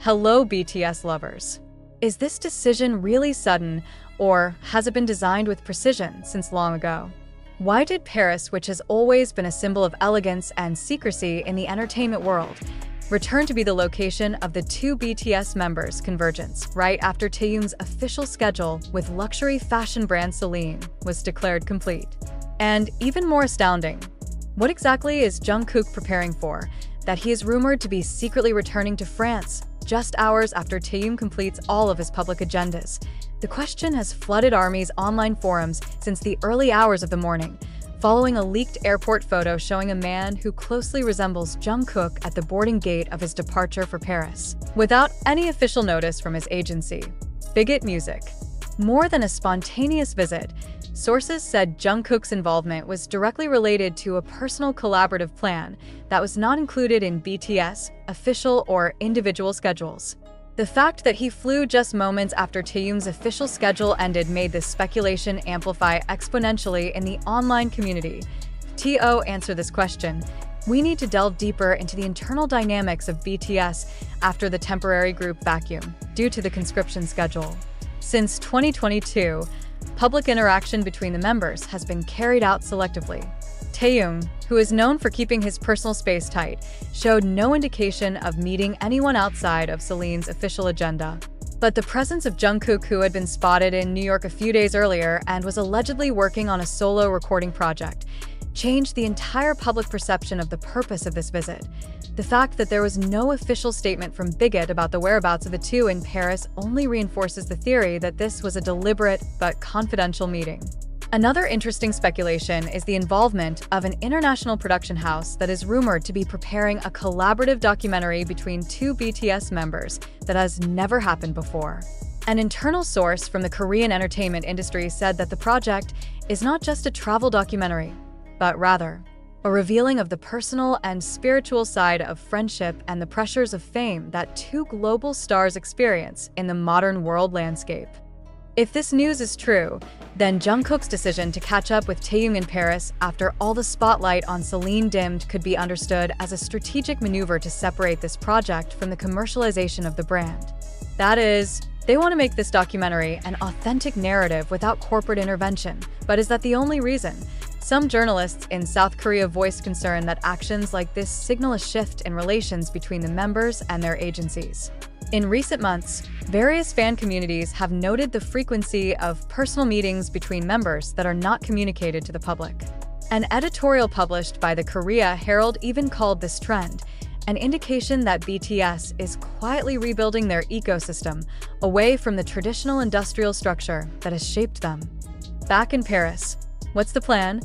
Hello, BTS lovers. Is this decision really sudden, or has it been designed with precision since long ago? Why did Paris, which has always been a symbol of elegance and secrecy in the entertainment world, return to be the location of the two BTS members' convergence right after Taehyung's official schedule with luxury fashion brand Celine was declared complete? And even more astounding, what exactly is Jungkook preparing for, that he is rumored to be secretly returning to France just hours after Taehyung completes all of his public agendas? The question has flooded ARMY's online forums since the early hours of the morning, following a leaked airport photo showing a man who closely resembles Jungkook at the boarding gate of his departure for Paris, without any official notice from his agency, Bigot Music. More than a spontaneous visit, sources said Jungkook's involvement was directly related to a personal collaborative plan that was not included in BTS official or individual schedules. The fact that he flew just moments after Taehyung's official schedule ended made this speculation amplify exponentially in the online community. To answer this question, we need to delve deeper into the internal dynamics of BTS after the temporary group vacuum due to the conscription schedule. Since 2022, public interaction between the members has been carried out selectively. Taehyung, who is known for keeping his personal space tight, showed no indication of meeting anyone outside of Celine's official agenda. But the presence of Jungkook, who had been spotted in New York a few days earlier and was allegedly working on a solo recording project, changed the entire public perception of the purpose of this visit. The fact that there was no official statement from Bigot about the whereabouts of the two in Paris only reinforces the theory that this was a deliberate but confidential meeting. Another interesting speculation is the involvement of an international production house that is rumored to be preparing a collaborative documentary between two BTS members that has never happened before. An internal source from the Korean entertainment industry said that the project is not just a travel documentary, but rather a revealing of the personal and spiritual side of friendship and the pressures of fame that two global stars experience in the modern world landscape. If this news is true, then Jungkook's decision to catch up with Taehyung in Paris after all the spotlight on Celine dimmed could be understood as a strategic maneuver to separate this project from the commercialization of the brand. That is, they want to make this documentary an authentic narrative without corporate intervention. But is that the only reason? Some journalists in South Korea voiced concern that actions like this signal a shift in relations between the members and their agencies. In recent months, various fan communities have noted the frequency of personal meetings between members that are not communicated to the public. An editorial published by the Korea Herald even called this trend an indication that BTS is quietly rebuilding their ecosystem away from the traditional industrial structure that has shaped them. Back in Paris, what's the plan?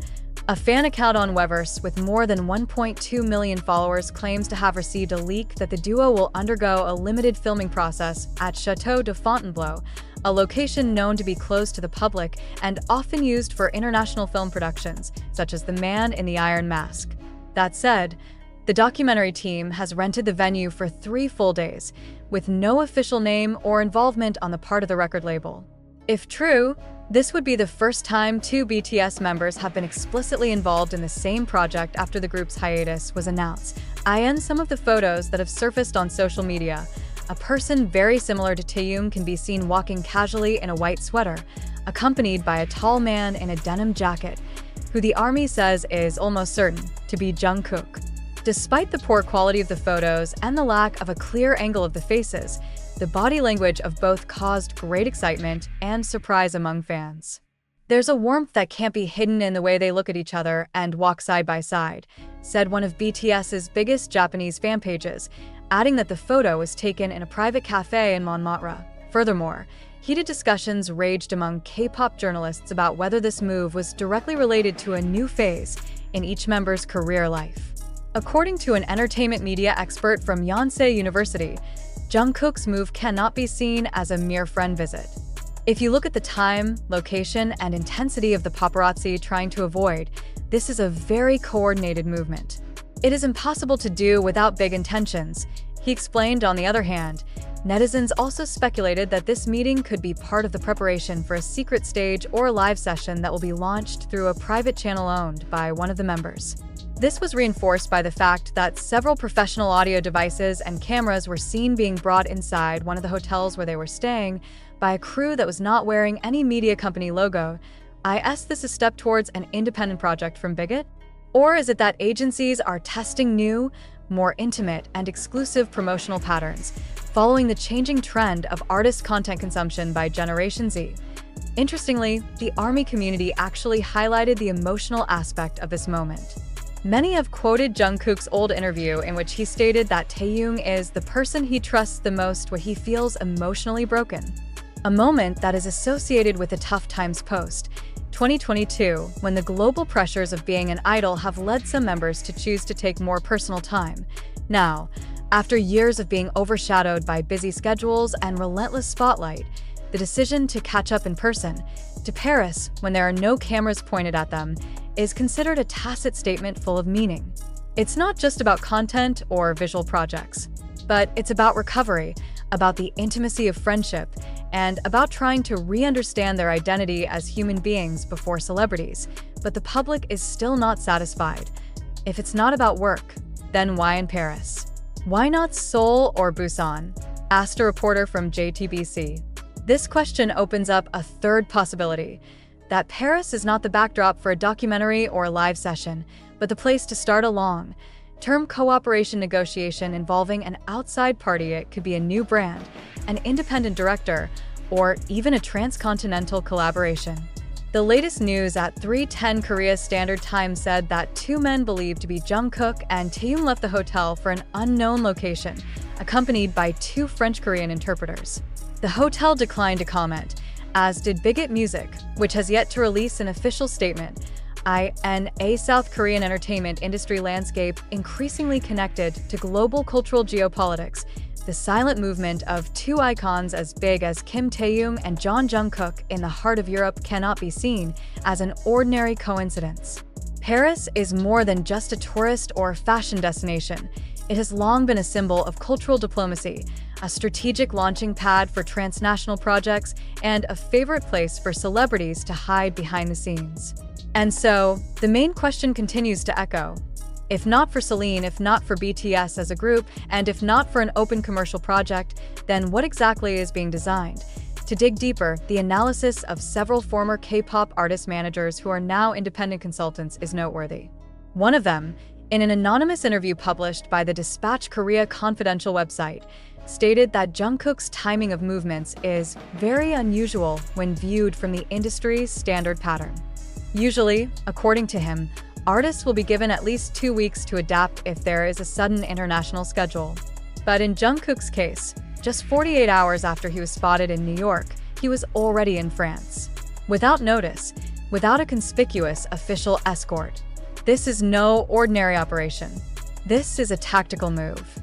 A fan account on Weverse with more than 1.2 million followers claims to have received a leak that the duo will undergo a limited filming process at Château de Fontainebleau, a location known to be closed to the public and often used for international film productions, such as The Man in the Iron Mask. That said, the documentary team has rented the venue for 3 full days, with no official name or involvement on the part of the record label. If true, this would be the first time two BTS members have been explicitly involved in the same project after the group's hiatus was announced. In some of the photos that have surfaced on social media, a person very similar to Taehyung can be seen walking casually in a white sweater, accompanied by a tall man in a denim jacket, who the ARMY says is almost certain to be Jungkook. Despite the poor quality of the photos and the lack of a clear angle of the faces, the body language of both caused great excitement and surprise among fans. There's a warmth that can't be hidden in the way they look at each other and walk side by side, said one of BTS's biggest Japanese fan pages, adding that the photo was taken in a private cafe in Montmartre. Furthermore, heated discussions raged among K-pop journalists about whether this move was directly related to a new phase in each member's career life. According to an entertainment media expert from Yonsei University, Jungkook's move cannot be seen as a mere friend visit. If you look at the time, location, and intensity of the paparazzi trying to avoid, this is a very coordinated movement. It is impossible to do without big intentions, he explained. On the other hand, Netizens also speculated that this meeting could be part of the preparation for a secret stage or live session that will be launched through a private channel owned by one of the members. This was reinforced by the fact that several professional audio devices and cameras were seen being brought inside one of the hotels where they were staying by a crew that was not wearing any media company logo. Is this a step towards an independent project from Bigot? Or is it that agencies are testing new, more intimate, and exclusive promotional patterns, following the changing trend of artist content consumption by Generation Z? Interestingly, the ARMY community actually highlighted the emotional aspect of this moment. Many have quoted Jungkook's old interview in which he stated that Taehyung is the person he trusts the most when he feels emotionally broken. A moment that is associated with the Tough Times post, 2022, when the global pressures of being an idol have led some members to choose to take more personal time. Now, after years of being overshadowed by busy schedules and relentless spotlight, the decision to catch up in person, to Paris when there are no cameras pointed at them, is considered a tacit statement full of meaning. It's not just about content or visual projects, but it's about recovery, about the intimacy of friendship, and about trying to re-understand their identity as human beings before celebrities. But the public is still not satisfied. If it's not about work, then why in Paris? Why not Seoul or Busan? Asked a reporter from JTBC. This question opens up a third possibility, that Paris is not the backdrop for a documentary or a live session, but the place to start a long-term cooperation negotiation involving an outside party. It could be a new brand, an independent director, or even a transcontinental collaboration. The latest news at 3:10 Korea Standard Time said that two men believed to be Jungkook and Taehyung left the hotel for an unknown location, accompanied by two French-Korean interpreters. The hotel declined to comment, as did Bigot Music, which has yet to release an official statement. In a South Korean entertainment industry landscape increasingly connected to global cultural geopolitics, the silent movement of two icons as big as Kim Taehyung and Jungkook in the heart of Europe cannot be seen as an ordinary coincidence. Paris is more than just a tourist or fashion destination. It has long been a symbol of cultural diplomacy, a strategic launching pad for transnational projects, and a favorite place for celebrities to hide behind the scenes. And so, the main question continues to echo. If not for Celine, if not for BTS as a group, and if not for an open commercial project, then what exactly is being designed? To dig deeper, the analysis of several former K-pop artist managers who are now independent consultants is noteworthy. One of them, in an anonymous interview published by the Dispatch Korea Confidential website, stated that Jungkook's timing of movements is very unusual when viewed from the industry's standard pattern. Usually, according to him, artists will be given at least 2 weeks to adapt if there is a sudden international schedule. But in Jungkook's case, just 48 hours after he was spotted in New York, he was already in France. Without notice, without a conspicuous official escort. This is no ordinary operation. This is a tactical move.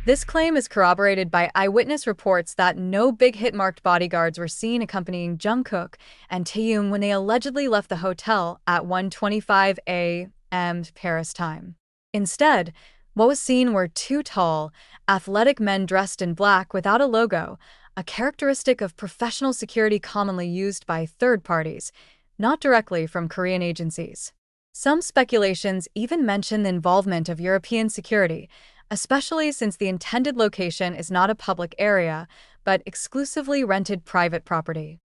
This claim is corroborated by eyewitness reports that no big hit-marked bodyguards were seen accompanying Jungkook and Taehyung when they allegedly left the hotel at 1:25 a.m. Paris time. Instead, what was seen were two tall, athletic men dressed in black without a logo, a characteristic of professional security commonly used by third parties, not directly from Korean agencies. Some speculations even mention the involvement of European security, especially since the intended location is not a public area, but exclusively rented private property.